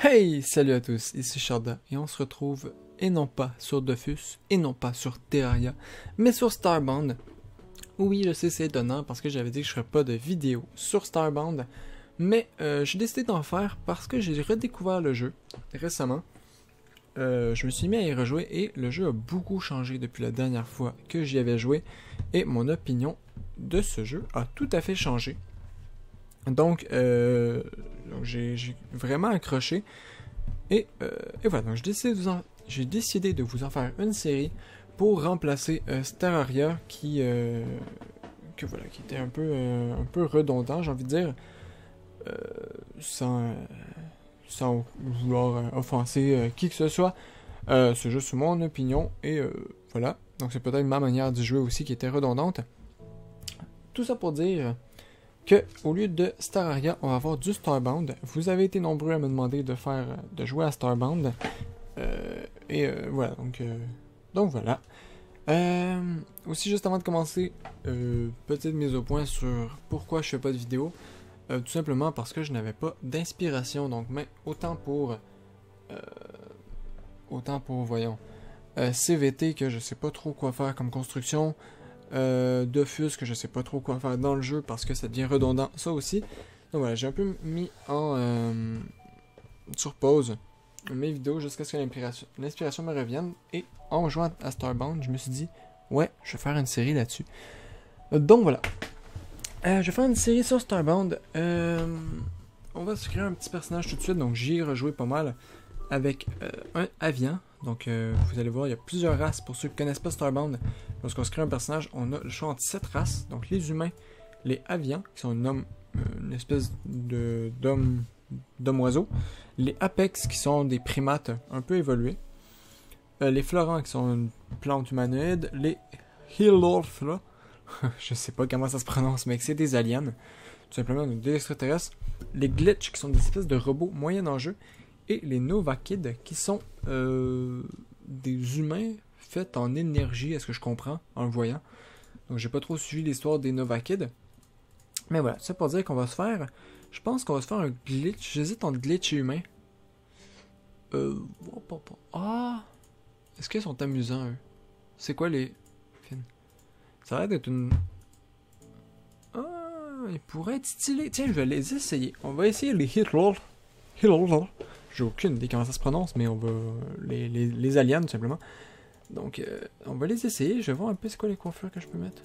Hey, salut à tous, ici Sharda, et on se retrouve, et non pas sur Dofus, et non pas sur Terraria, mais sur Starbound. Oui, je sais, c'est étonnant, parce que j'avais dit que je ferais pas de vidéo sur Starbound, mais j'ai décidé d'en faire parce que j'ai redécouvert le jeu récemment. Je me suis mis à y rejouer, et le jeu a beaucoup changé depuis la dernière fois que j'y avais joué, et mon opinion de ce jeu a tout à fait changé. Donc j'ai vraiment accroché. Et voilà, donc j'ai décidé de vous en faire une série pour remplacer Terraria qui était un peu redondant, j'ai envie de dire, euh, sans vouloir offenser qui que ce soit. C'est juste mon opinion et voilà. Donc c'est peut-être ma manière de jouer aussi qui était redondante. Tout ça pour dire que au lieu de Terraria, on va avoir du Starbound. Vous avez été nombreux à me demander de jouer à Starbound. Voilà, donc voilà. Aussi, juste avant de commencer, petite mise au point sur pourquoi je fais pas de vidéo. Tout simplement parce que je n'avais pas d'inspiration. Donc, mais voyons, CVT que je sais pas trop quoi faire comme construction. Dofus que je sais pas trop quoi faire dans le jeu parce que ça devient redondant, ça aussi. Donc voilà, j'ai un peu mis sur pause mes vidéos jusqu'à ce que l'inspiration me revienne. Et en jouant à Starbound, je me suis dit, ouais, je vais faire une série là-dessus. Donc voilà. Je vais faire une série sur Starbound. On va se créer un petit personnage tout de suite, donc j'y ai rejoué pas mal avec un Avian. Donc vous allez voir, il y a plusieurs races. Pour ceux qui ne connaissent pas Starbound, lorsqu'on se crée un personnage, on a le choix entre 7 races. Donc les humains, les Avians, qui sont une espèce d'homme-oiseau. Les Apex, qui sont des primates un peu évolués. Les Florans, qui sont une plante humanoïde. Les Hilorth, là, je sais pas comment ça se prononce, mais c'est des aliens. Tout simplement des extraterrestres. Les Glitch, qui sont des espèces de robots moyens en jeu. Et les Nova Kids, qui sont des humains faits en énergie, est-ce que je comprends, en le voyant. Donc j'ai pas trop suivi l'histoire des Nova Kids. Mais voilà, c'est pour dire qu'on va se faire... Je pense qu'on va se faire un glitch. J'hésite entre glitch et humain. Ah! Est-ce qu'ils sont amusants, eux? C'est quoi les... Ça a l'air d'être une... Ah! Ils pourraient être stylés. Tiens, je vais les essayer. On va essayer les Hitler. J'ai aucune idée comment ça se prononce, mais on va... Les aliens, tout simplement. Donc, on va les essayer. Je vais voir un peu c'est quoi les coiffures que je peux mettre.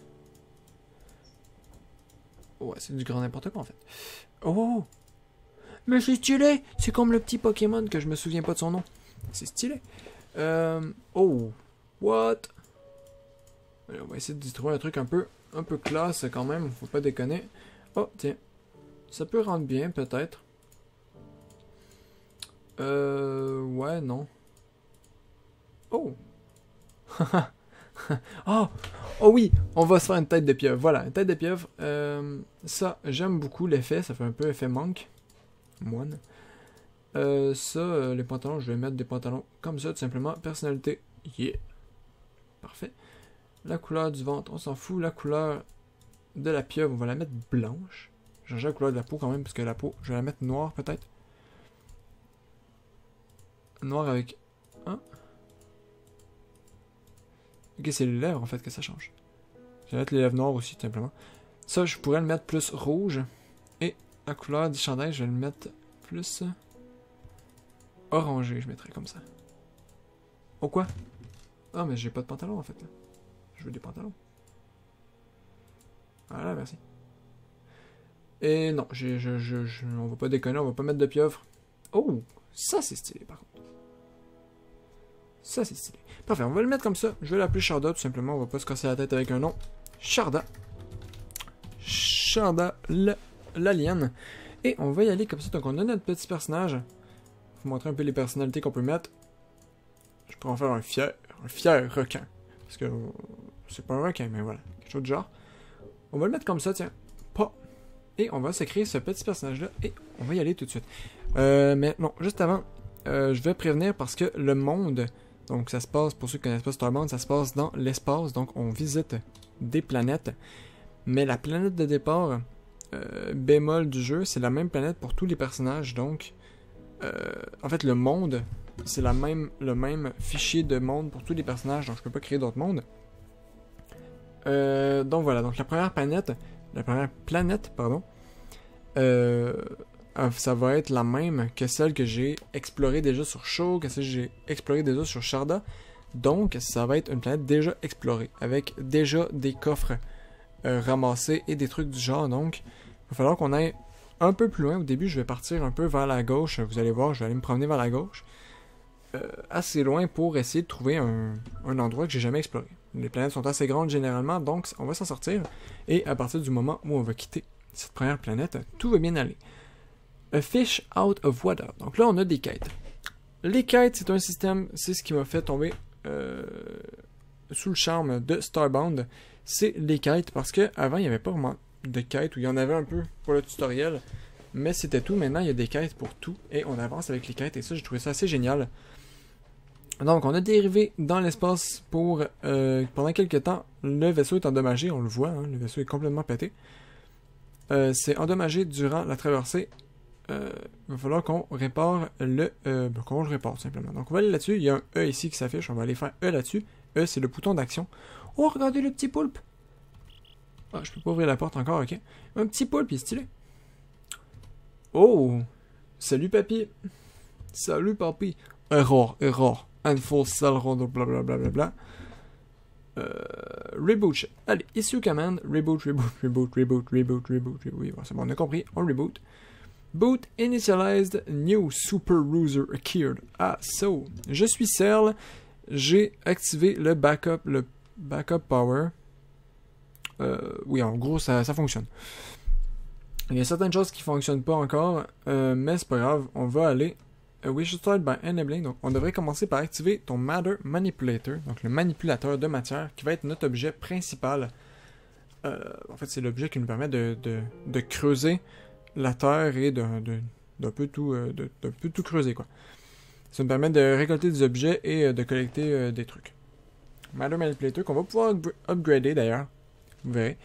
Ouais, c'est du grand n'importe quoi, en fait. Oh! Mais c'est stylé! C'est comme le petit Pokémon que je me souviens pas de son nom. C'est stylé. Oh! What? On va essayer de trouver un truc un peu classe quand même. Faut pas déconner. Oh, tiens. Ça peut rendre bien, peut-être. Ouais, non. Oh! Oh! Oh oui! On va se faire une tête de pieuvre. Voilà, une tête de pieuvre. Ça, j'aime beaucoup l'effet. Ça fait un peu effet monk. Moine. Les pantalons, je vais mettre des pantalons comme ça, tout simplement. Personnalité. Yeah! Parfait. La couleur du ventre, on s'en fout. La couleur de la pieuvre, on va la mettre blanche. J'ai changé la couleur de la peau quand même, parce que la peau, je vais la mettre noire peut-être. Noir avec... Hein? Ok, c'est les lèvres en fait que ça change. Je vais mettre les lèvres noires aussi, tout simplement. Ça, je pourrais le mettre plus rouge. Et la couleur du chandail, je vais le mettre plus... orangé, je mettrais comme ça. Oh quoi? Ah, mais j'ai pas de pantalon en fait. Là. Je veux des pantalons. Voilà, merci. Et non, on va pas déconner, on va pas mettre de pieuvre. Oh, ça c'est stylé par contre. Ça c'est stylé. Parfait, on va le mettre comme ça. Je vais l'appeler Sharda tout simplement, on va pas se casser la tête avec un nom. Sharda. Sharda, l'alien. Et on va y aller comme ça, donc on a notre petit personnage. Je vais vous montrer un peu les personnalités qu'on peut mettre. Je pourrais en faire un fier requin. Parce que c'est pas un requin, mais voilà, quelque chose de genre. On va le mettre comme ça, tiens. Pas. Et on va se créer ce petit personnage-là. Et on va y aller tout de suite. Mais non, juste avant, je vais prévenir parce que le monde, donc ça se passe, pour ceux qui ne connaissent pas Starbound, ça se passe dans l'espace. Donc on visite des planètes. Mais la planète de départ, bémol du jeu, c'est la même planète pour tous les personnages. Donc En fait, le monde, c'est le même fichier de monde pour tous les personnages, donc je peux pas créer d'autres mondes. Donc voilà, donc la première planète, pardon, ça va être la même que celle que j'ai explorée déjà sur Show, que celle que j'ai explorée déjà sur Sharda. Donc ça va être une planète déjà explorée, avec déjà des coffres ramassés et des trucs du genre. Donc il va falloir qu'on aille un peu plus loin. Au début, je vais partir un peu vers la gauche. Vous allez voir, je vais aller me promener vers la gauche. Assez loin pour essayer de trouver un endroit que j'ai jamais exploré. Les planètes sont assez grandes généralement, donc on va s'en sortir. Et à partir du moment où on va quitter cette première planète, tout va bien aller. A fish out of water. Donc là, on a des quêtes. Les quêtes, c'est un système, c'est ce qui m'a fait tomber sous le charme de Starbound. C'est les quêtes, parce que avant il n'y avait pas vraiment de quêtes, où il y en avait un peu pour le tutoriel, mais c'était tout. Maintenant, il y a des quêtes pour tout, et on avance avec les quêtes, et ça, j'ai trouvé ça assez génial. Donc, on a dérivé dans l'espace pour, pendant quelques temps, le vaisseau est endommagé, on le voit, hein, le vaisseau est complètement pété. C'est endommagé durant la traversée. Il va falloir qu'on répare qu'on le répare, simplement. Donc, on va aller là-dessus, il y a un E ici qui s'affiche, on va aller faire E là-dessus. E, c'est le bouton d'action. Oh, regardez le petit poulpe! Ah, je peux pas ouvrir la porte encore, ok. Un petit poulpe, il est stylé. Oh! Salut, papy! Salut, papy! Error. Full cell road, blablabla. Reboot shit. Allez, issue command, reboot. Oui, bon, c'est bon, on a compris, on reboot. Boot initialized, new super user occurred. Ah, so, je suis Cell, j'ai activé le backup power. Oui, en gros, ça fonctionne. Il y a certaines choses qui ne fonctionnent pas encore, mais c'est pas grave, on va aller. We should start by enabling. Donc, on devrait commencer par activer ton Matter Manipulator, donc le manipulateur de matière, qui va être notre objet principal. En fait, c'est l'objet qui nous permet de creuser la terre et d'un peu tout creuser, quoi. Ça nous permet de récolter des objets et de collecter des trucs. Matter Manipulator qu'on va pouvoir upgrader d'ailleurs. Vous verrez.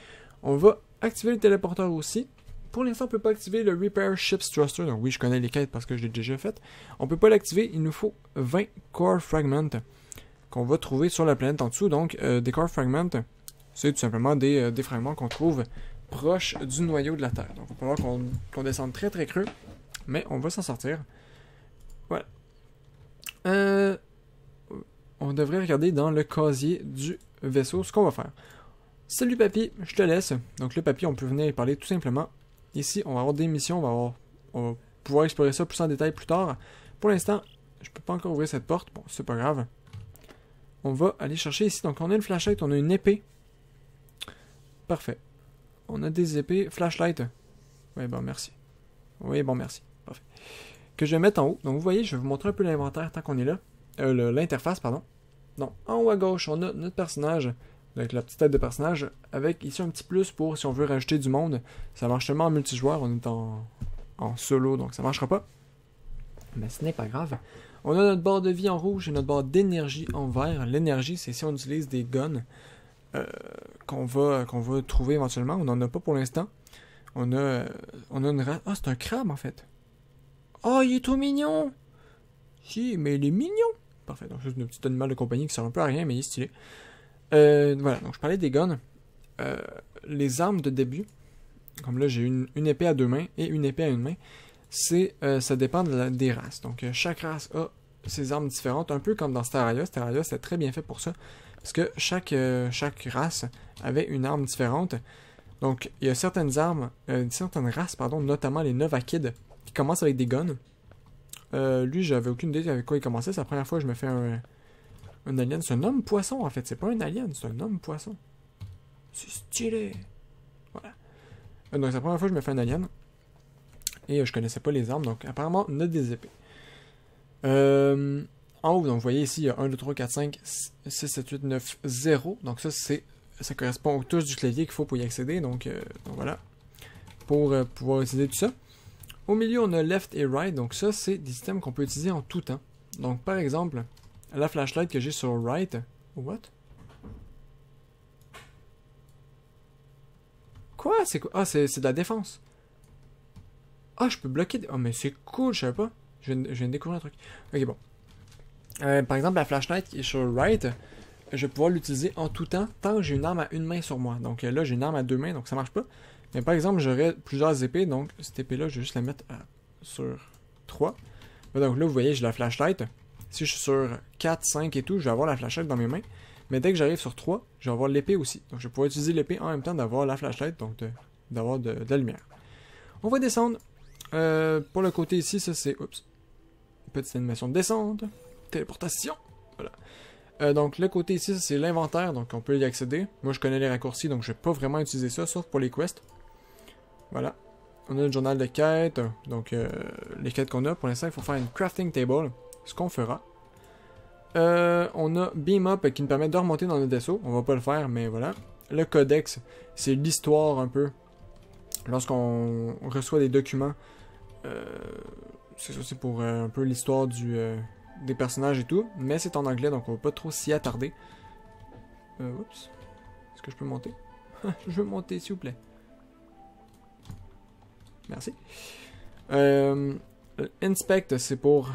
On va activer le téléporteur aussi. Pour l'instant, on ne peut pas activer le Repair Ships Thruster. Donc oui, je connais les quêtes parce que je l'ai déjà fait. On ne peut pas l'activer. Il nous faut 20 Core Fragments qu'on va trouver sur la planète en dessous. Donc, des Core Fragments, c'est tout simplement des fragments qu'on trouve proches du noyau de la Terre. Donc, il va falloir qu'on descende très très creux. Mais on va s'en sortir. Voilà. On devrait regarder dans le casier du vaisseau ce qu'on va faire. Salut papy, je te laisse. Donc le papy, on peut venir parler tout simplement. Ici, on va avoir des missions, on va pouvoir explorer ça plus en détail plus tard. Pour l'instant, je peux pas encore ouvrir cette porte. Bon, c'est pas grave. On va aller chercher ici. Donc on a une flashlight, on a une épée. Parfait. On a des épées. Flashlight. Oui, bon, merci. Oui, bon, merci. Parfait. Que je vais mettre en haut. Donc vous voyez, je vais vous montrer un peu l'inventaire tant qu'on est là. L'interface, pardon. Donc, en haut à gauche, on a notre personnage. Avec la petite tête de personnage, avec ici un petit plus pour si on veut rajouter du monde. Ça marche seulement en multijoueur, on est en solo, donc ça marchera pas. Mais ce n'est pas grave. On a notre barre de vie en rouge et notre barre d'énergie en vert. L'énergie, c'est si on utilise des guns qu'on va trouver éventuellement. On n'en a pas pour l'instant. On a une race. Ah, c'est un crabe en fait. Oh, il est tout mignon! Si, mais il est mignon! Parfait, donc c'est une petite animal de compagnie qui sert un peu à rien, mais il est stylé. Voilà, donc je parlais des guns. Les armes de début, comme là j'ai une épée à deux mains et une épée à une main, ça dépend des races. Donc chaque race a ses armes différentes, un peu comme dans Staria. Staria, c'est très bien fait pour ça, parce que chaque race avait une arme différente. Donc il y a certaines races, notamment les Novakid, qui commencent avec des guns. Lui, j'avais aucune idée avec quoi il commençait. C'est la première fois que je me fais un alien. C'est un homme poisson en fait. C'est pas un alien, c'est un homme poisson. C'est stylé. Voilà. Donc c'est la première fois que je me fais un alien. Et je connaissais pas les armes. Donc apparemment on a des épées. En haut, donc vous voyez ici, il y a 1, 2, 3, 4, 5, 6, 7, 8, 9, 0. Donc ça correspond aux touches du clavier qu'il faut pour y accéder. Donc voilà. Pour pouvoir utiliser tout ça. Au milieu, on a left et right. Donc ça, c'est des systèmes qu'on peut utiliser en tout temps. Donc par exemple, la flashlight que j'ai sur right. What? Quoi? C'est quoi? Ah, c'est de la défense. Ah, je peux bloquer. Ah, mais c'est cool, je savais pas. Je viens de découvrir un truc. Ok, bon. Par exemple, la flashlight qui est sur right, je vais pouvoir l'utiliser en tout temps tant que j'ai une arme à une main sur moi. Donc là, j'ai une arme à deux mains, donc ça marche pas. Mais par exemple, j'aurais plusieurs épées, donc cette épée-là, je vais juste la mettre sur 3. Donc là, vous voyez, j'ai la flashlight. Si je suis sur 4, 5 et tout, je vais avoir la flashlight dans mes mains. Mais dès que j'arrive sur 3, je vais avoir l'épée aussi. Donc je vais pouvoir utiliser l'épée en même temps d'avoir la flashlight, donc d'avoir de la lumière. On va descendre. Pour le côté ici, ça c'est... Oups. Petite animation de descente. Téléportation. Voilà. Donc le côté ici, c'est l'inventaire, donc on peut y accéder. Moi je connais les raccourcis, donc je vais pas vraiment utiliser ça, sauf pour les quests. Voilà. On a le journal de quête, donc les quêtes qu'on a. Pour l'instant, il faut faire une crafting table, ce qu'on fera. On a Beam Up qui nous permet de remonter dans notre vaisseau. On va pas le faire, mais voilà. Le codex, c'est l'histoire un peu. Lorsqu'on reçoit des documents, c'est ça, c'est pour un peu l'histoire des personnages et tout. Mais c'est en anglais, donc on va pas trop s'y attarder. Oups. Est-ce que je peux monter? Je veux monter, s'il vous plaît. Merci. Inspect, c'est pour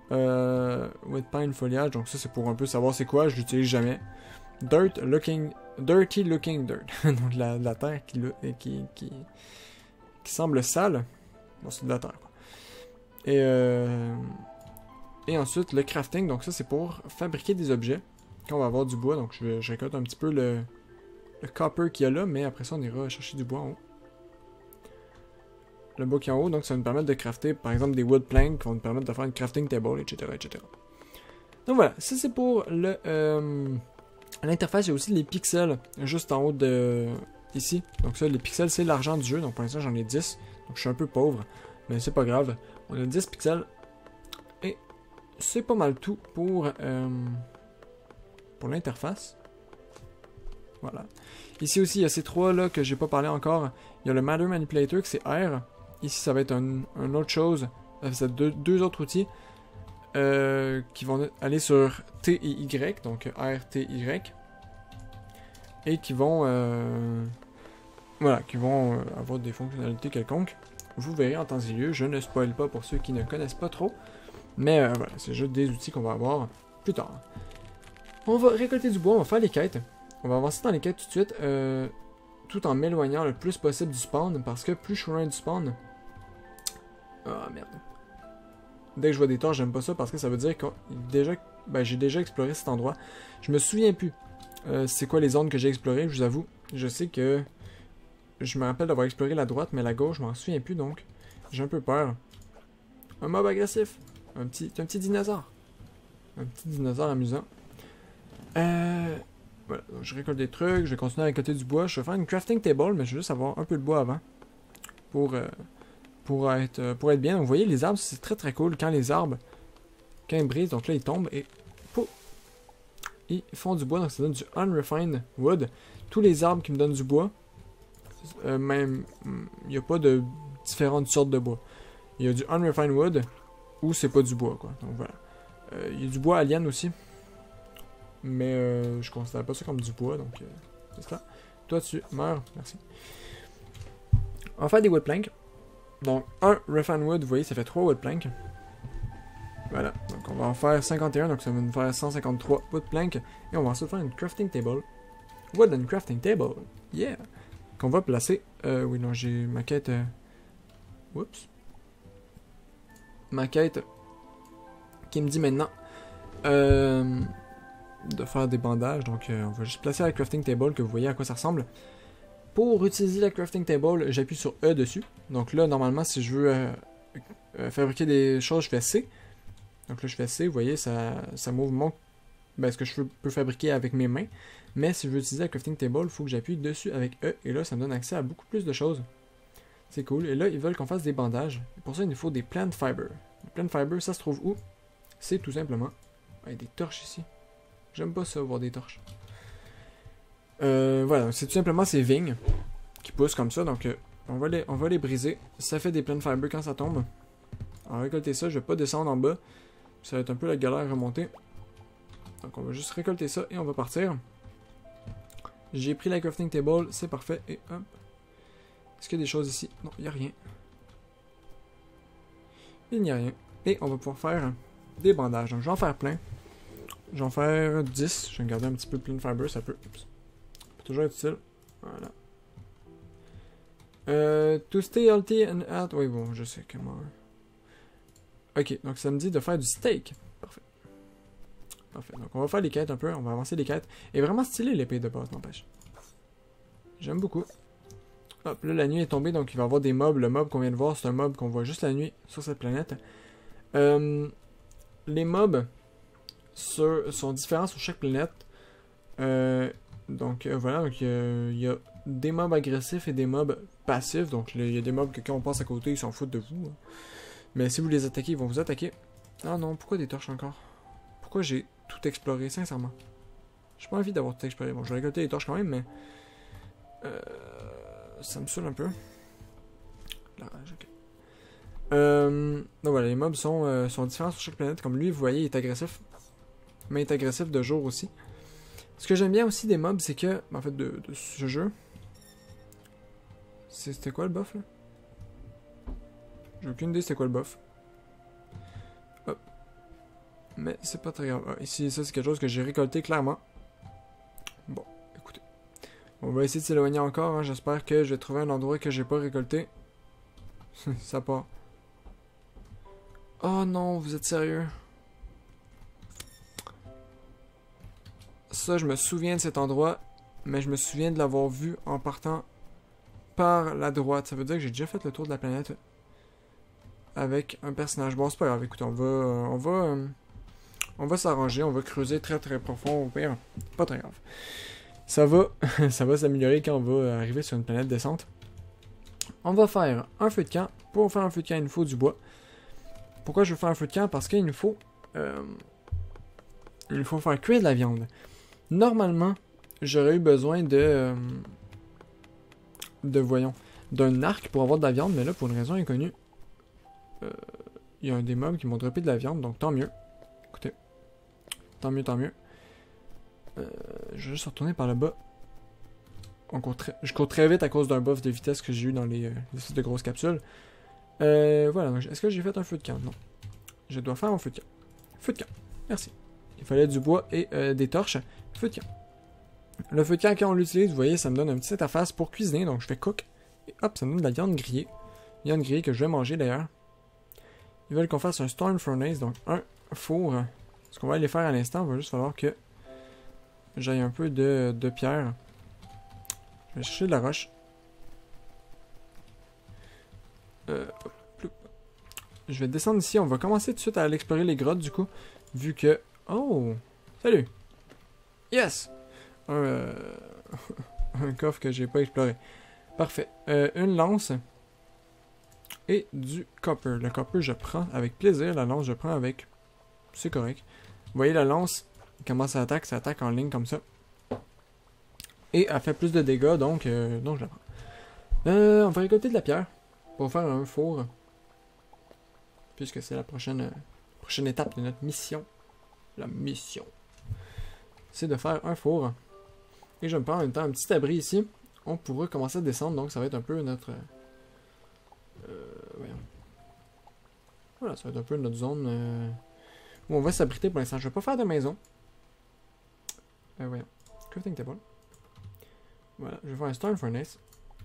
With Pine Foliage, donc ça c'est pour un peu savoir c'est quoi, je l'utilise jamais. Dirty Looking Dirt, donc de la terre qui semble sale. Bon, c'est de la terre, quoi. Et ensuite le crafting, donc ça c'est pour fabriquer des objets. Quand on va avoir du bois, donc je récolte un petit peu le copper qu'il y a là, mais après ça on ira chercher du bois en haut. Le bois qui est en haut, donc ça va nous permettre de crafter par exemple des wood planks qui vont nous permettre de faire une crafting table, etc. etc. Donc voilà, ça c'est pour l'interface. Il y a aussi les pixels juste en haut de ici. Donc ça, les pixels c'est l'argent du jeu, donc pour l'instant j'en ai 10. Donc je suis un peu pauvre, mais c'est pas grave. On a 10 pixels. Et c'est pas mal tout pour l'interface. Voilà. Ici aussi, il y a ces trois là que j'ai pas parlé encore. Il y a le Matter Manipulator qui c'est R. Ici, ça va être une autre chose. C'est deux autres outils qui vont aller sur T et Y, donc R, T, Y. Et qui vont voilà, qui vont avoir des fonctionnalités quelconques. Vous verrez en temps et lieu. Je ne spoil pas pour ceux qui ne connaissent pas trop. Mais voilà, c'est juste des outils qu'on va avoir plus tard. On va récolter du bois, on va faire les quêtes. On va avancer dans les quêtes tout de suite, tout en m'éloignant le plus possible du spawn, parce que plus je suis loin du spawn... Ah merde. Dès que je vois des torches, j'aime pas ça, parce que ça veut dire que j'ai déjà exploré cet endroit. Je me souviens plus c'est quoi les zones que j'ai explorées, je vous avoue. Je sais que... Je me rappelle d'avoir exploré la droite, mais la gauche, je m'en souviens plus, donc j'ai un peu peur. Un mob agressif. Un petit dinosaure. Un petit dinosaure amusant. Voilà, donc je récolte des trucs, je vais continuer à récolter du bois. Je vais faire une crafting table, mais je vais juste avoir un peu de bois avant. Pour être bien. Donc, vous voyez, les arbres, c'est très très cool. Quand ils brisent, donc là, ils tombent et... Pouf, ils font du bois, donc ça donne du unrefined wood. Tous les arbres qui me donnent du bois, même, il n'y a pas de différentes sortes de bois. Il y a du unrefined wood, ou c'est pas du bois, quoi. Donc voilà. Il y a du bois alien aussi. Mais je considère pas ça comme du bois, donc c'est ça. Toi, tu meurs. Merci. On va faire des wood planks. Donc, un refined wood, vous voyez, ça fait 3 wood planks. Voilà. Donc, on va en faire 51, donc ça va nous faire 153 wood planks. Et on va ensuite faire une crafting table. Wooden crafting table. Yeah! Qu'on va placer. Oui, non, j'ai ma quête. Oups. Ma quête qui me dit maintenant de faire des bandages. Donc, on va juste placer la crafting table, que vous voyez à quoi ça ressemble. Pour utiliser la crafting table, j'appuie sur E dessus. Donc là, normalement, si je veux fabriquer des choses, je fais C. Donc là, je fais C, vous voyez, ça m'ouvre ce que je peux fabriquer avec mes mains. Mais si je veux utiliser la crafting table, il faut que j'appuie dessus avec E. Et là, ça me donne accès à beaucoup plus de choses. C'est cool. Et là, ils veulent qu'on fasse des bandages. Et pour ça, il nous faut des plant fiber. Les plant fiber, ça se trouve où? C'est tout simplement... Il y a des torches ici. J'aime pas ça, voir des torches. Voilà, c'est tout simplement ces vignes qui poussent comme ça, donc on va les briser. Ça fait des plant fiber quand ça tombe. On va récolter ça, je vais pas descendre en bas. Ça va être un peu la galère à remonter. Donc on va juste récolter ça et on va partir. J'ai pris la crafting table, c'est parfait. Et hop. Est-ce qu'il y a des choses ici? Non, il n'y a rien. Il n'y a rien. Et on va pouvoir faire des bandages. Donc je vais en faire plein. Je vais en faire 10. Je vais garder un petit peu plein de fiber, ça peut toujours être utile. Voilà. To stay healthy and healthy. Oui, bon, je sais comment. Ok, donc ça me dit de faire du steak. Parfait. Parfait. Donc on va faire les quêtes un peu, on va avancer les quêtes. Et vraiment stylé l'épée de base, n'empêche. J'aime beaucoup. Hop, là la nuit est tombée, donc il va y avoir des mobs. Le mob qu'on vient de voir, c'est un mob qu'on voit juste la nuit sur cette planète. Les mobs sont différents sur chaque planète. Donc voilà, donc il y a des mobs agressifs et des mobs passifs. Donc il y a des mobs que quand on passe à côté, ils s'en foutent de vous. Hein. Mais si vous les attaquez, ils vont vous attaquer. Ah non, pourquoi des torches encore? Pourquoi j'ai tout exploré, sincèrement? J'ai pas envie d'avoir tout exploré. Bon, je vais récolter les torches quand même, mais... ça me saoule un peu. La rage, ok. Donc voilà, les mobs sont différents sur chaque planète. Comme lui, vous voyez, il est agressif. Mais il est agressif de jour aussi. Ce que j'aime bien aussi des mobs, c'est que... En fait, de ce jeu... C'était quoi le buff, là? J'ai aucune idée c'était quoi le buff. Hop. Mais c'est pas très grave. Ah, ici, ça c'est quelque chose que j'ai récolté clairement. Bon, écoutez. On va essayer de s'éloigner encore. Hein. J'espère que je vais trouver un endroit que j'ai pas récolté. Ça part. Oh non, vous êtes sérieux? Ça, je me souviens de cet endroit. Mais je me souviens de l'avoir vu en partant par la droite. Ça veut dire que j'ai déjà fait le tour de la planète. Avec un personnage. Bon, c'est pas grave, écoute, on va s'arranger, on va creuser très très profond au pire. Pas très grave. Ça va, ça va s'améliorer quand on va arriver sur une planète descente. On va faire un feu de camp. Pour faire un feu de camp, il nous faut du bois. Pourquoi je veux faire un feu de camp? Parce qu'il nous faut faire cuire de la viande. Normalement, j'aurais eu besoin voyons, d'un arc pour avoir de la viande, mais là, pour une raison inconnue, il y a un des mobs qui m'ont droppé de la viande, donc tant mieux. Écoutez. Tant mieux, tant mieux. Je vais juste retourner par le bas. Je cours très vite à cause d'un buff de vitesse que j'ai eu dans les sites de grosses capsules. Voilà, donc est-ce que j'ai fait un feu de camp? Non. Je dois faire un feu de camp. Feu de camp. Merci. Il fallait du bois et des torches. Feu de camp. Le feu de camp, quand on l'utilise, vous voyez, ça me donne un petit interface pour cuisiner, donc je fais cook. Et hop, ça me donne de la viande grillée. Viande grillée que je vais manger d'ailleurs. Ils veulent qu'on fasse un Storm Furnace, donc un four. Ce qu'on va aller faire à l'instant, il va juste falloir que j'aille un peu de pierre. Je vais chercher de la roche. Je vais descendre ici, on va commencer tout de suite à aller explorer les grottes du coup. Vu que... Oh! Salut! Yes! Un coffre que j'ai pas exploré. Parfait. Une lance. Et du copper. Le copper, je prends avec plaisir. La lance, je prends avec... C'est correct. Vous voyez, la lance, comment ça attaque en ligne comme ça. Et elle fait plus de dégâts, donc je la prends. On va récolter de la pierre pour faire un four. Puisque c'est la prochaine étape de notre mission. La mission. C'est de faire un four. Et je me prends en même temps un petit abri ici. On pourra commencer à descendre, donc ça va être un peu notre... voyons. Voilà, ça va être un peu notre zone où on va s'abriter pour l'instant. Je vais pas faire de maison. Voyons. Crafting table. Voilà, je vais faire un Storm Furnace.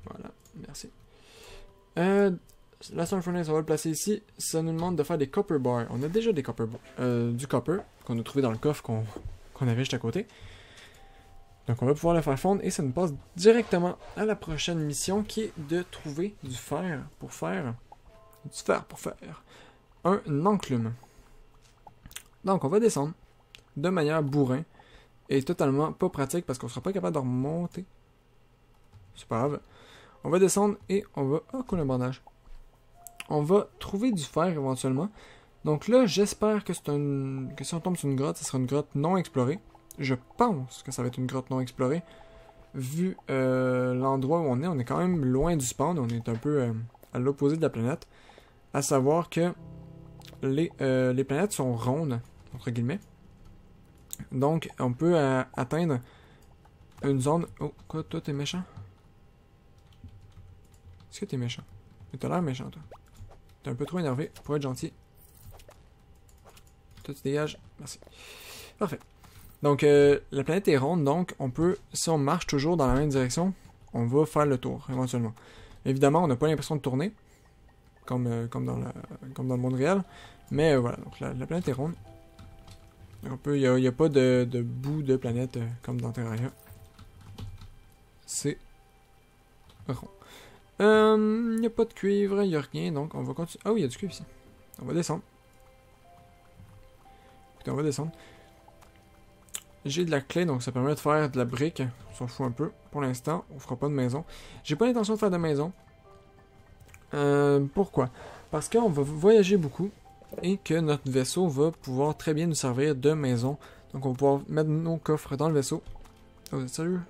Voilà, merci. La Storm Furnace, on va le placer ici. Ça nous demande de faire des copper bars. On a déjà des copper bars. Du copper qu'on a trouvé dans le coffre qu'on avait juste à côté. Donc on va pouvoir le faire fondre et ça nous passe directement à la prochaine mission qui est de trouver du fer pour faire un enclume. Donc on va descendre de manière bourrin et totalement pas pratique parce qu'on sera pas capable de remonter. C'est pas grave. On va descendre et on va... Oh, cool, un bandage. On va trouver du fer éventuellement. Donc là, j'espère que si on tombe sur une grotte, ce sera une grotte non explorée. Je pense que ça va être une grotte non explorée. Vu l'endroit où on est quand même loin du spawn. On est un peu à l'opposé de la planète. À savoir que les planètes sont rondes, entre guillemets. Donc, on peut atteindre une zone... Oh, quoi, toi, t'es méchant? Est-ce que t'es méchant? T'as l'air méchant, toi. T'es un peu trop énervé pour être gentil. Toi, tu dégages. Merci. Parfait. Donc, la planète est ronde, donc on peut, si on marche toujours dans la même direction, on va faire le tour, éventuellement. Évidemment, on n'a pas l'impression de tourner, comme dans le monde réel, mais voilà, donc la planète est ronde. Il n'y a pas de bout de planète comme dans Terraria. C'est rond. Il n'y a pas de cuivre, il n'y a rien, donc on va continuer. Ah oui, il y a du cuivre ici. On va descendre. Écoutez, on va descendre. J'ai de la clé, donc ça permet de faire de la brique. On s'en fout un peu. Pour l'instant, on fera pas de maison. J'ai pas l'intention de faire de maison. Pourquoi? Parce qu'on va voyager beaucoup et que notre vaisseau va pouvoir très bien nous servir de maison. Donc on va pouvoir mettre nos coffres dans le vaisseau. Oh, vous êtes sérieux?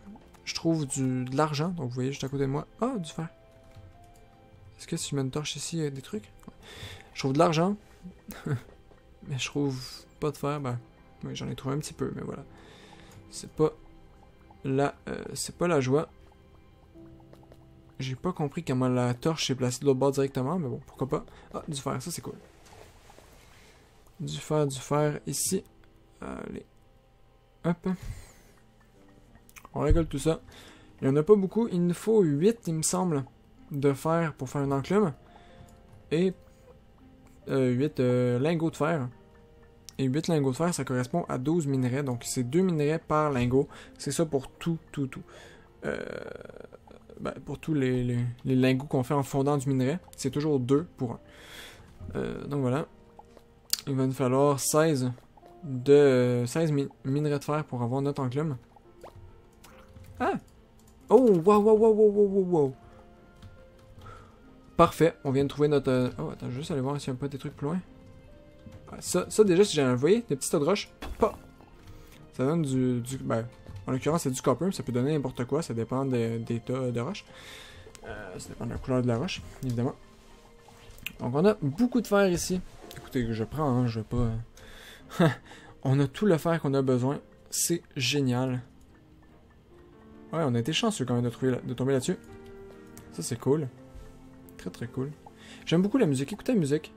Je trouve de l'argent, donc vous voyez juste à côté de moi. Ah, du fer. Est-ce que si je mets une torche ici, il y a des trucs? Ouais. Je trouve de l'argent. Mais je trouve pas de fer. Ben, oui, j'en ai trouvé un petit peu, mais voilà. C'est pas la joie. J'ai pas compris comment la torche s'est placée de l'autre bord directement, mais bon, pourquoi pas. Ah, du fer, ça c'est cool. Du fer ici. Allez. Hop. On récolte tout ça. Il n'y en a pas beaucoup. Il nous faut 8, il me semble, de fer pour faire une enclume. Et 8 lingots de fer. Et 8 lingots de fer, ça correspond à 12 minerais. Donc c'est 2 minerais par lingot. C'est ça pour tout. Pour tous les lingots qu'on fait en fondant du minerai. C'est toujours 2 pour 1. Donc voilà. Il va nous falloir 16 minerais de fer pour avoir notre enclume. Ah! Oh! Wow! Parfait, on vient de trouver notre... Oh, attends, je vais juste aller voir s'il n'y a pas des trucs plus loin. Ah, ça déjà, si j'ai un... Vous voyez, des petits tas de roches. Pas! Ça donne en l'occurrence, c'est du copper, ça peut donner n'importe quoi, ça dépend des tas de roches. Ça dépend de la couleur de la roche, évidemment. Donc on a beaucoup de fer ici. Écoutez, je prends, hein, je vais pas... On a tout le fer qu'on a besoin. C'est génial. Ouais, on a été chanceux quand même de tomber là-dessus. Ça, c'est cool. Très cool. J'aime beaucoup la musique. Écoutez la musique.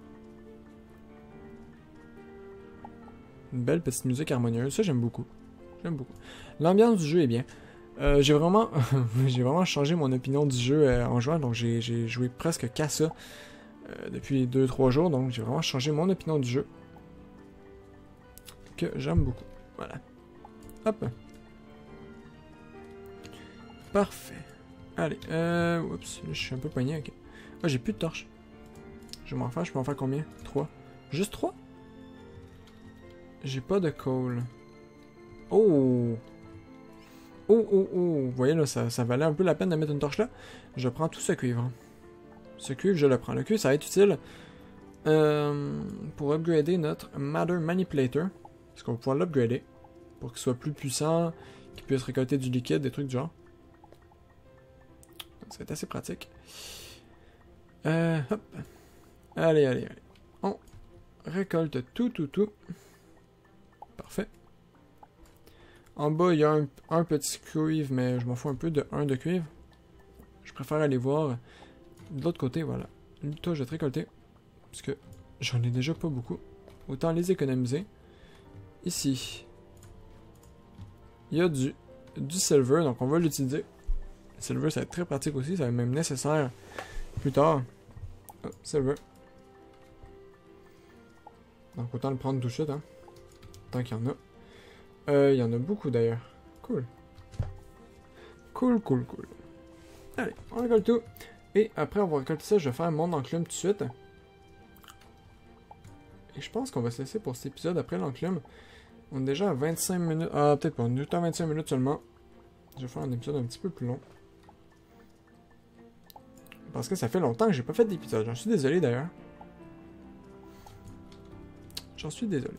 Une belle petite musique harmonieuse. Ça, j'aime beaucoup. L'ambiance du jeu est bien. J'ai vraiment changé mon opinion du jeu en jouant. Donc, j'ai joué presque qu'à ça depuis 2-3 jours. Donc, j'ai vraiment changé mon opinion du jeu. Que j'aime beaucoup. Voilà. Hop. Parfait. Allez, oups, je suis un peu poigné, ok. Ah, j'ai plus de torches. Je vais m'en faire, je peux en faire combien? 3. Juste 3? J'ai pas de coal. Oh! Vous voyez là, ça valait un peu la peine de mettre une torche là. Je prends tout ce cuivre. Ce cuivre, je le prends. Le cuivre, ça va être utile pour upgrader notre Matter Manipulator. Parce qu'on va pouvoir l'upgrader pour qu'il soit plus puissant, qu'il puisse récolter du liquide, des trucs du genre. Ça va être assez pratique. Hop. Allez. On récolte tout. Parfait. En bas, il y a un petit cuivre, mais je m'en fous un peu de 1 de cuivre. Je préfère aller voir de l'autre côté, voilà. Toi, je vais te récolter. Parce que j'en ai déjà pas beaucoup. Autant les économiser. Ici. Il y a du silver, donc on va l'utiliser. Le silver, ça va être très pratique aussi, ça va être même nécessaire plus tard. Oh, silver. Donc autant le prendre tout de suite, hein. Tant qu'il y en a. Il y en a beaucoup d'ailleurs. Cool. Cool. Allez, on récolte tout. Et après avoir récolté ça, je vais faire mon enclume tout de suite. Et je pense qu'on va se laisser pour cet épisode après l'enclume. On est déjà à 25 minutes. Ah, peut-être pas. On est juste à 25 minutes seulement. Je vais faire un épisode un petit peu plus long. Parce que ça fait longtemps que j'ai pas fait d'épisode. J'en suis désolé d'ailleurs. J'en suis désolé.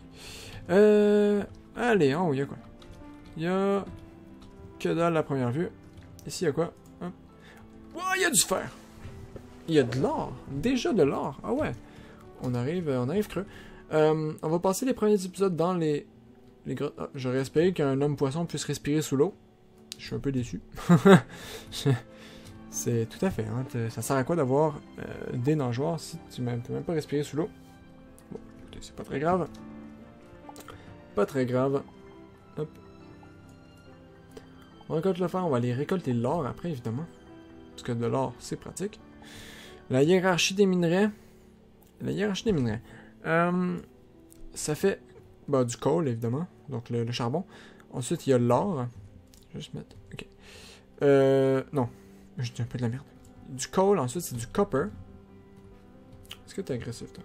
Allez, en haut, il y a quoi? Il y a... Que dalle la première vue. Ici, il y a quoi? Hop. Oh, il y a du fer! Il y a de l'or! Déjà de l'or! Ah ouais! On arrive creux. On va passer les premiers épisodes dans les grottes. Ah, j'aurais espéré qu'un homme poisson puisse respirer sous l'eau. Je suis un peu déçu. C'est tout à fait. Hein, ça sert à quoi d'avoir des nageoires si tu ne peux même pas respirer sous l'eau? Bon, écoutez, c'est pas très grave. Pas très grave. Hop. On récolte le fer, on va aller récolter l'or après, évidemment. Parce que de l'or, c'est pratique. La hiérarchie des minerais. La hiérarchie des minerais. Ça fait bah, du coal, évidemment. Donc le charbon. Ensuite, il y a l'or. Je vais juste mettre... Ok. Non. Je dis un peu de la merde. Du coal, ensuite, c'est du copper. Est-ce que t'es agressif, toi?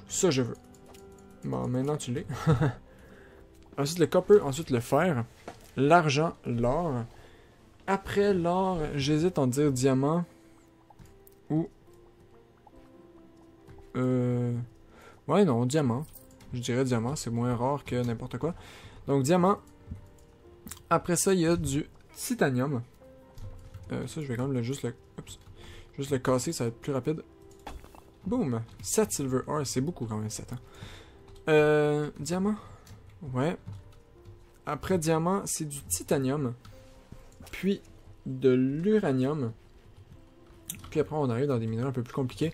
Ça, je veux. Bon, maintenant, tu l'es. Ensuite, le copper. Ensuite, le fer. L'argent, l'or. Après l'or, j'hésite en dire diamant. Ou... Ouais, non, diamant. Je dirais diamant, c'est moins rare que n'importe quoi. Donc, diamant. Après ça, il y a du titanium. Ça, je vais quand même juste le casser, ça va être plus rapide. Boom! 7 silver ore, c'est beaucoup quand même, 7. Hein. Diamant. Ouais. Après diamant, c'est du titanium. Puis de l'uranium. Puis après, on arrive dans des minerais un peu plus compliqués.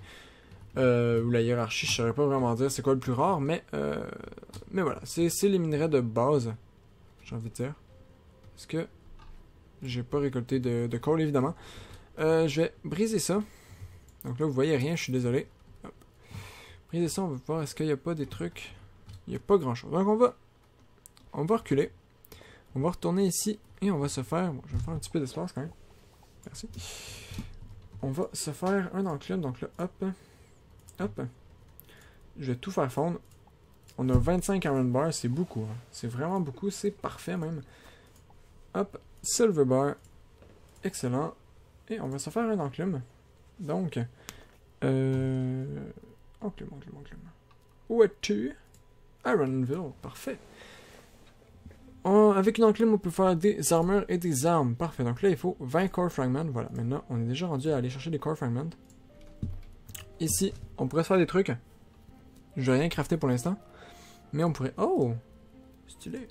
Où la hiérarchie, je ne saurais pas vraiment dire c'est quoi le plus rare, mais voilà, c'est les minerais de base, j'ai envie de dire. Parce que j'ai pas récolté de coal, évidemment. Je vais briser ça. Donc là, vous voyez rien, je suis désolé. Hop. Briser ça, on va voir, est-ce qu'il n'y a pas des trucs... Il n'y a pas grand-chose. Donc on va reculer. On va retourner ici, et on va se faire... Bon, je vais me faire un petit peu d'espace, quand même. Merci. On va se faire un enclume, donc là, hop... Hop. Je vais tout faire fondre. On a 25 iron bars, c'est beaucoup. Hein. C'est vraiment beaucoup, c'est parfait même. Hop. Silver bar. Excellent. Et on va se faire un enclume. Donc. Enclume. Où es-tu? Ironville. Parfait. Avec une enclume, on peut faire des armures et des armes. Parfait. Donc là, il faut 20 core fragments. Voilà. Maintenant, on est déjà rendu à aller chercher des core fragments. Ici, on pourrait se faire des trucs. Je vais rien crafter pour l'instant. Mais on pourrait... Oh! Stylé.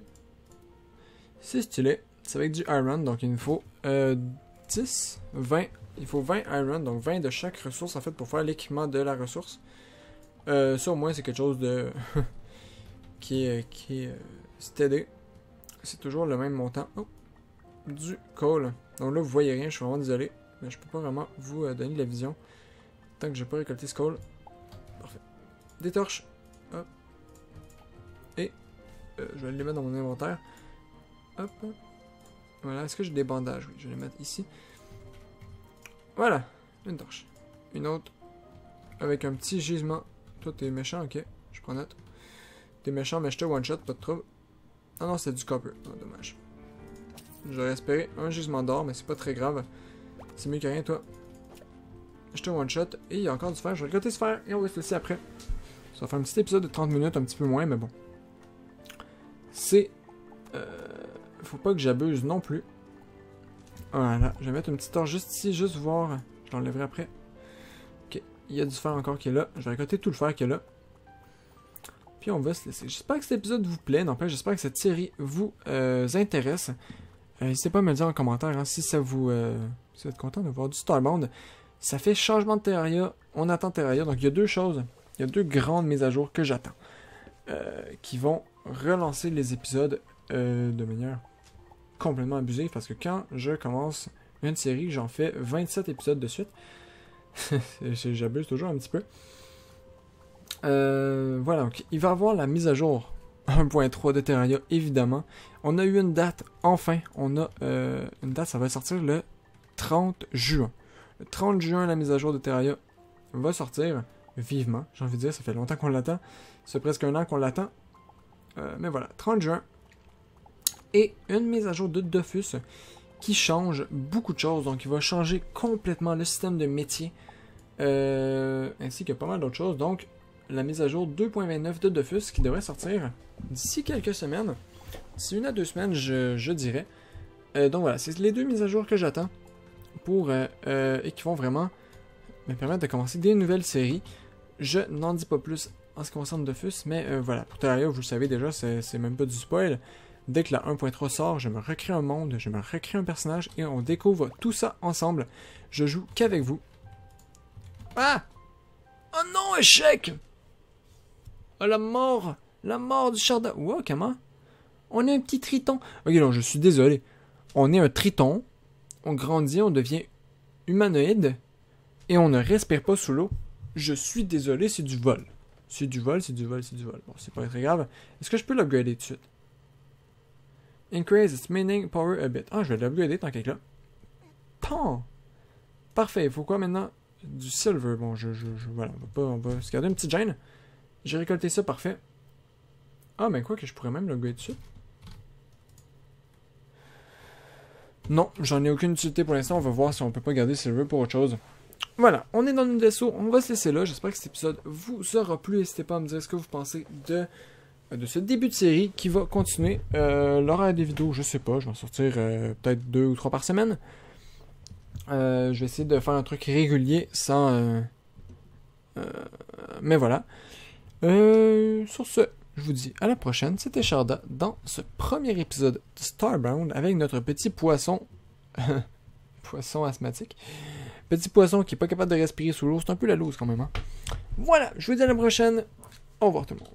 C'est stylé. C'est avec du iron, donc il nous faut 10, 20. Il faut 20 iron, donc 20 de chaque ressource en fait pour faire l'équipement de la ressource. Ça au moins c'est quelque chose de... qui est steady. C'est toujours le même montant. Oh! Du coal. Donc là vous voyez rien, je suis vraiment désolé. Mais je peux pas vraiment vous donner de la vision. Tant que j'ai pas récolté ce coal. Parfait. Des torches. Hop. Et je vais les mettre dans mon inventaire. Hop. Voilà. Est-ce que j'ai des bandages? Oui, je vais les mettre ici. Voilà. Une torche. Une autre. Avec un petit gisement. Toi, t'es méchant, ok. Je prends note. T'es méchant, mais je te one-shot, pas de trouble. Ah non, c'est du copper. Oh, dommage. J'aurais espéré un gisement d'or, mais c'est pas très grave. C'est mieux que rien, toi. Je te one-shot. Et il y a encore du fer. Je vais récolter ce fer. Et on va se laisser après. Ça va faire un petit épisode de 30 minutes, un petit peu moins, mais bon. C'est... faut pas que j'abuse non plus. Voilà. Je vais mettre une petite torche juste ici, juste voir. Je l'enlèverai après. Ok. Il y a du fer encore qui est là. Je vais récolter tout le fer qui est là. Puis on va se laisser. J'espère que cet épisode vous plaît. N'empêche, j'espère que cette série vous intéresse. N'hésitez pas à me le dire en commentaire hein, si ça vous... si vous êtes content de voir du Starbound. Ça fait changement de Terraria, on attend Terraria, donc il y a deux choses, il y a deux grandes mises à jour que j'attends, qui vont relancer les épisodes de manière complètement abusée, parce que quand je commence une série, j'en fais 27 épisodes de suite, j'abuse toujours un petit peu. Voilà, donc il va y avoir la mise à jour 1.3 de Terraria, évidemment. On a eu une date, enfin, on a une date, ça va sortir le 30 juin. Le 30 juin, la mise à jour de Terraria va sortir vivement. J'ai envie de dire, ça fait longtemps qu'on l'attend. C'est presque un an qu'on l'attend. Mais voilà, 30 juin. Et une mise à jour de Dofus qui change beaucoup de choses. Donc, il va changer complètement le système de métier. Ainsi que pas mal d'autres choses. Donc, la mise à jour 2.29 de Dofus qui devrait sortir d'ici quelques semaines. D'ici 1 à 2 semaines, je dirais. Donc voilà, c'est les deux mises à jour que j'attends. Et qui vont vraiment me permettre de commencer des nouvelles séries. Je n'en dis pas plus en ce qui concerne Dofus, mais voilà, pour Terraria, vous le savez déjà, c'est même pas du spoil. Dès que la 1.3 sort, je me recrée un monde, je me recrée un personnage, et on découvre tout ça ensemble. Je joue qu'avec vous. Ah! Oh non, échec! Oh la mort! La mort du Sharda. Wow, comment? On est un petit triton. Ok, non, je suis désolé. On est un triton. On grandit, on devient humanoïde. Et on ne respire pas sous l'eau. Je suis désolé, c'est du vol. C'est du vol, c'est du vol, c'est du vol. Bon, c'est pas très grave. Est-ce que je peux l'upgrader tout de suite? Increase its mining power a bit. Ah, je vais l'upgrader tant qu'à là. Pan! Parfait, il faut quoi maintenant? Du silver. Bon, voilà, on va se garder une petite gêne. J'ai récolté ça, parfait. Ah, ben quoi que je pourrais même l'upgrader tout de suite. Non, j'en ai aucune utilité pour l'instant. On va voir si on peut pas garder silver pour autre chose. Voilà, on est dans notre vaisseau. On va se laisser là. J'espère que cet épisode vous aura plu. N'hésitez pas à me dire ce que vous pensez de ce début de série qui va continuer. L'horaire des vidéos, je sais pas. Je vais en sortir peut-être 2 ou 3 par semaine. Je vais essayer de faire un truc régulier sans... mais voilà. Sur ce, je vous dis à la prochaine. C'était Sharda dans ce premier épisode de Starbound avec notre petit poisson. Poisson asthmatique. Petit poisson qui est pas capable de respirer sous l'eau. C'est un peu la loose quand même. Hein? Voilà, je vous dis à la prochaine. Au revoir tout le monde.